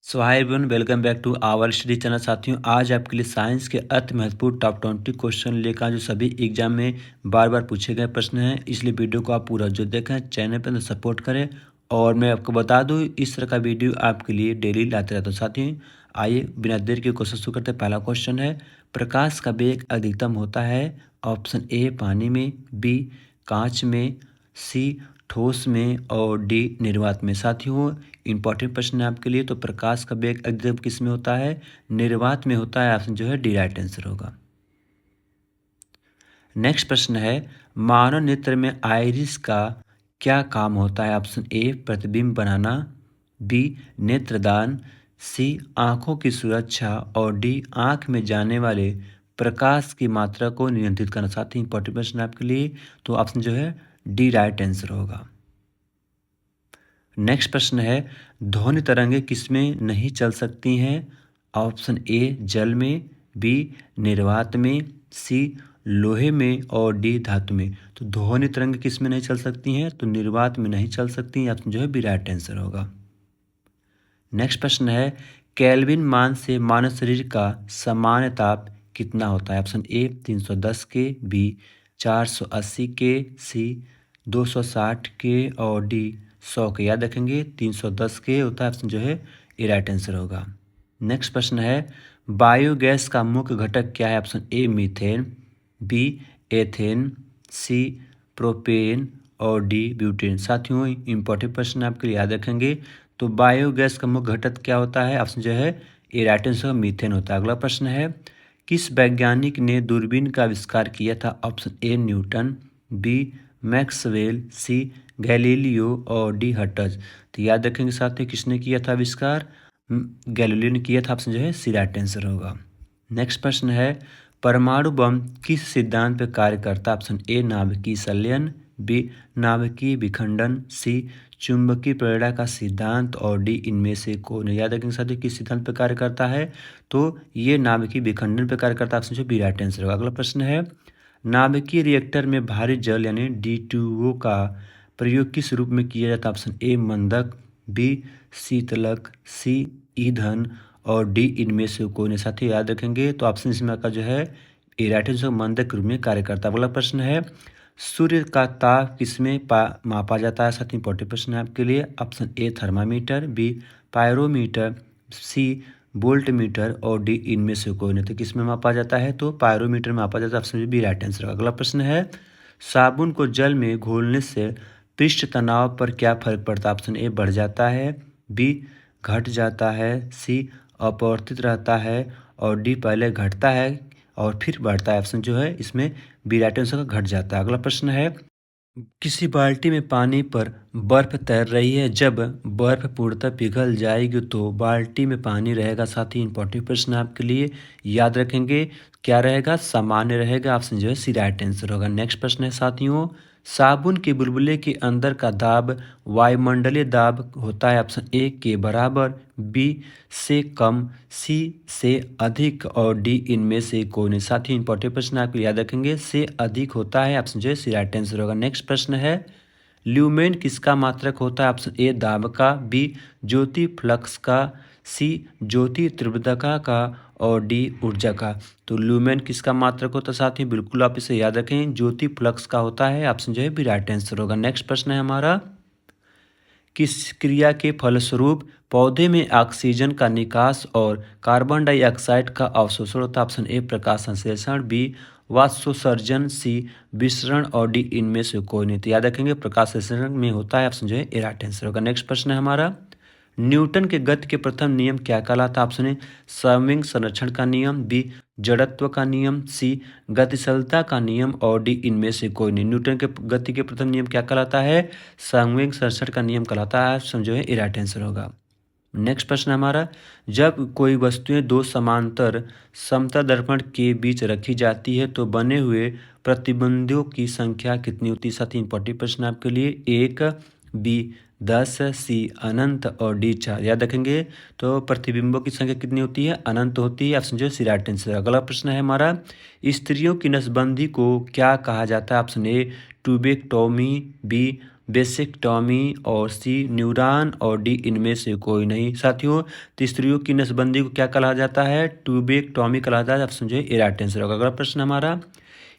So hi everyone, welcome back to our study channel. साथियों, आज आपके लिए साइंस के अति महत्वपूर्ण टॉप 20 क्वेश्चन लेकर आए, जो सभी एग्जाम में बार बार पूछे गए प्रश्न हैं। इसलिए वीडियो को आप पूरा जो देखें, चैनल पर तो सपोर्ट करें। और मैं आपको बता दूं, इस तरह का वीडियो आपके लिए डेली लाते रहता हूं। साथियों, आइए बिना देर के क्वेश्चन शुरू करते हैं। पहला क्वेश्चन है, प्रकाश का वेग अधिकतम होता है ऑप्शन ए पानी में, बी कांच में, सी ठोस में और डी निर्वात में। साथियों, इंपॉर्टेंट प्रश्न है आपके लिए। तो प्रकाश का वेग अधिकतम किस में होता है? निर्वात में होता है। ऑप्शन जो है डी राइट आंसर होगा। नेक्स्ट प्रश्न है, मानव नेत्र में आइरिस का क्या काम होता है? ऑप्शन ए प्रतिबिंब बनाना, बी नेत्रदान, सी आंखों की सुरक्षा और डी आंख में जाने वाले प्रकाश की मात्रा को नियंत्रित करना। साथ ही इंपॉर्टेंट प्रश्न है आपके लिए। तो ऑप्शन जो है डी राइट आंसर होगा। नेक्स्ट प्रश्न है, ध्वनि तरंगें किसमें नहीं चल सकती हैं? ऑप्शन ए जल में, बी निर्वात में, सी लोहे में और डी धातु में। तो ध्वनि तरंग किस में नहीं चल सकती हैं? तो निर्वात में नहीं चल सकती हैं। ऑप्शन जो है बी राइट आंसर होगा। नेक्स्ट प्रश्न है, केल्विन मान से मानव शरीर का सामान्य ताप कितना होता है? ऑप्शन ए 310 के, बी 480 के, सी 260 के और डी 100 के। याद रखेंगे 310 के होता है। ऑप्शन जो है ए राइट आंसर होगा। नेक्स्ट प्रश्न है, बायोगैस का मुख्य घटक क्या है? Option A methane, B ethane, C propane और डी ब्यूटेन। साथियों, इंपॉर्टेंट प्रश्न आपके लिए याद रखेंगे। तो बायोगैस का मुख्य घटक क्या होता है? ऑप्शन जो है ए राइट आंसर मीथेन होता है। अगला प्रश्न है, किस वैज्ञानिक ने दूरबीन का आविष्कार किया था? Option A Newton, B Maxwell, C Galileo और डी हटज। तो याद रखेंगे साथियों, किसने किया था आविष्कार? गैलीलियो ने किया था। ऑप्शन जो है सी राइट आंसर होगा। नेक्स्ट प्रश्न है, परमाणु बम किस सिद्धांत पर कार्य करता है? ऑप्शन ए नाभिकीय संलयन, बी नाभिकीय विखंडन, सी चुंबकीय प्रेरणा का सिद्धांत और डी इनमें से कौन है? याद रखेंगे साथियों, किस सिद्धांत पर कार्य करता है? तो ये नाभिकीय विखंडन पर कार्य करता है। ऑप्शन जो बी राइट आंसर होगा। अगला प्रश्न है, नाभिकीय रिएक्टर में भारी जल यानी D2O का प्रयोग किस रूप में किया जाता है? ऑप्शन ए मंदक, बी शीतलक, सी ईंधन और डी इनमें से कौन है? साथी याद रखेंगे। तो ऑप्शन इसमें का जो है ए राइट आंसर मंदक रूप में कार्य करता है। अगला प्रश्न है, सूर्य का ताप किसमें मापा जाता है? साथ ही इंपॉर्टेंट प्रश्न है आपके लिए। Option A thermometer, B pyrometer, C volt meter और डी इनमें से कोई नहीं। तो किस में मापा जाता है? तो पायरोमीटर में मापा जाता है। Option B right answer. अगला प्रश्न है, साबुन को जल में घोलने से पृष्ठ तनाव पर क्या फर्क पड़ता है? ऑप्शन ए बढ़ जाता है, बी घट जाता है, सी अपरिवर्तित रहता है और डी पहले घटता है और फिर बढ़ता है। ऑप्शन जो है इसमें बी राइट आंसर का घट जाता है। अगला प्रश्न है, किसी बाल्टी में पानी पर बर्फ तैर रही है। जब बर्फ पूर्णतः पिघल जाएगी तो बाल्टी में पानी रहेगा। साथ ही इंपॉर्टेंट प्रश्न आपके लिए, याद रखेंगे क्या रहेगा? सामान्य रहेगा। ऑप्शन जो है सी राइट आंसर होगा। नेक्स्ट प्रश्न है साथियों, साबुन के बुलबुले के अंदर का दाब वायुमंडलीय दाब होता है। ऑप्शन ए के बराबर, बी से कम, सी से अधिक और डी इनमें से कौन है? साथ ही इंपॉर्टेंट प्रश्न आपको याद रखेंगे, से अधिक होता है। ऑप्शन जो है सी राइट आंसर होगा। नेक्स्ट प्रश्न है, ल्यूमेन किसका मात्रक होता है? ऑप्शन ए दाब का, बी ज्योति फ्लक्स का, सी ज्योति तीव्रता का और डी ऊर्जा का। तो ल्यूमेन किसका मात्रक होता है? साथ ही बिल्कुल आप इसे याद रखें, ज्योति फ्लक्स का होता है। ऑप्शन जो है बी राइट आंसर होगा। नेक्स्ट प्रश्न है हमारा, किस क्रिया के फलस्वरूप पौधे में ऑक्सीजन का निकास और कार्बन डाइऑक्साइड का अवशोषण होता है? ऑप्शन ए प्रकाश संश्लेषण, बी वाष्पोत्सर्जन, सी विसरण और डी इनमें से कोई नहीं। तो याद रखेंगे प्रकाश संश्लेषण में होता है। ऑप्शन जो है ए राइट आंसर होगा। नेक्स्ट प्रश्न है हमारा, न्यूटन के गति के प्रथम नियम क्या कहलाता? ऑप्शन ए समविंग संरक्षण का नियम, बी जड़त्व का नियम, सी गतिशीलता का नियम और डी इनमें से कोई नहीं। न्यूटन के गति के प्रथम नियम क्या कहलाता है? समविंग संरक्षण का नियम कहलाता है। समझो है ए राइट आंसर होगा। नेक्स्ट प्रश्न हमारा, जब कोई वस्तुएं दो समांतर समतल दर्पण के बीच रखी जाती है तो बने हुए प्रतिबिंबों की संख्या कितनी होती है? साथ ही इंपॉर्टेंट प्रश्न आपके लिए, 1, बी 10, सी अनंत और डी 4। याद रखेंगे। तो प्रतिबिंबों की संख्या कितनी होती है? अनंत होती है। ऑप्शन जो है सी राइट आंसर। अगला प्रश्न है हमारा, स्त्रियों की नसबंदी को क्या कहा जाता है? ऑप्शन ए ट्यूबेक्टोमी, बी बेसिकटॉमी और सी न्यूरॉन और डी इनमें से कोई नहीं। साथियों, तीसरियों की नसबंदी को क्या कहा जाता है? ट्यूबेक्टॉमी कहा जाता है। ऑप्शन जो है ए राइट आंसर होगा। अगला प्रश्न हमारा,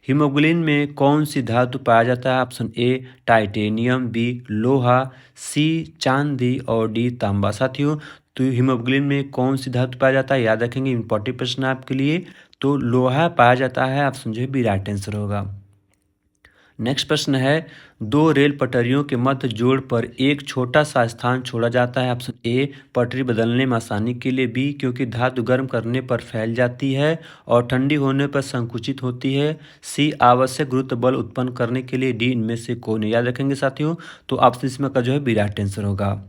हीमोग्लोबिन में कौन सी धातु पाया जाता है? ऑप्शन ए टाइटेनियम, बी लोहा, सी चांदी और डी तांबा। साथियों, तो हीमोग्लोबिन में कौन सी धातु पाया जाता है? याद रखेंगे, इंपॉर्टेंट प्रश्न आपके लिए। तो लोहा पाया जाता है। ऑप्शन जो है बी राइट आंसर होगा। नेक्स्ट प्रश्न है, दो रेल पटरियों के मध्य जोड़ पर एक छोटा सा स्थान छोड़ा जाता है। ऑप्शन ए पटरी बदलने में आसानी के लिए, बी क्योंकि धातु गर्म करने पर फैल जाती है और ठंडी होने पर संकुचित होती है, सी आवश्यक गुरुत्व बल उत्पन्न करने के लिए, डी इनमें से कोई नहीं। याद रखेंगे साथियों, तो ऑप्शन इसमें का जो है बी राइट आंसर होगा।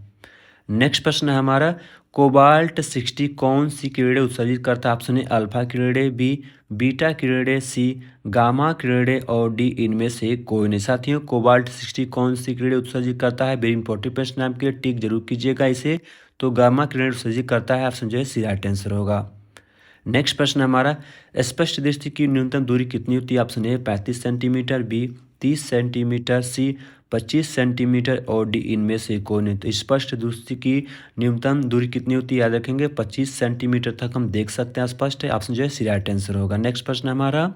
नेक्स्ट प्रश्न है हमारा, कोबाल्ट 60 कौन सी किरणें उत्सर्जित करता है? ऑप्शन ए अल्फा किरणें, बी बीटा किरणें, सी गामा किरणें और डी इनमें से कोई नहीं। साथियों, कोबाल्ट 60 कौन सी किरणें उत्सर्जित करता है? वेरी इंपॉर्टेंट प्रश्न आपके लिए, टिक जरूर कीजिएगा इसे। तो गामा किरणें उत्सर्जित करता है। ऑप्शन जो है सी राइट आंसर होगा। नेक्स्ट प्रश्न हमारा, स्पष्ट दृष्टि की न्यूनतम दूरी कितनी होती है? Option A 35 centimetre, B 30 centimetre, C 25 centimetre और डी इनमें से कोई नहीं। तो स्पष्ट दृष्टि की न्यूनतम दूरी कितनी होती है? याद रखेंगे 25 सेंटीमीटर तक हम देख सकते हैं स्पष्ट है। ऑप्शन जो है सी राइट आंसर होगा। नेक्स्ट प्रश्न हमारा,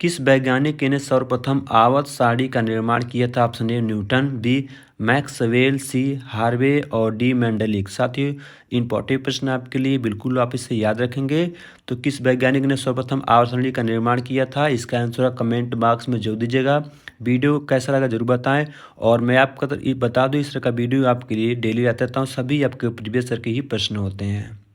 किस वैज्ञानिक ने सर्वप्रथम आवर्त सारणी का निर्माण किया था? Option A Newton, B Maxwell, C Harvey और डी मेंडलिक। साथियों, इंपॉर्टेंट प्रश्न आपके लिए, बिल्कुल आप इसे याद रखेंगे। तो किस वैज्ञानिक ने सर्वप्रथम आवर्त सारणी का निर्माण किया था? इसका आंसर कमेंट बॉक्स में जरूर दीजिएगा। वीडियो कैसा लगा जरूर बताएं। और मैं आपको बता दूं, इस तरह का वीडियो आपके लिए डेली रहता हूँ। सभी आपके प्रीवियस ईयर के ही प्रश्न होते हैं।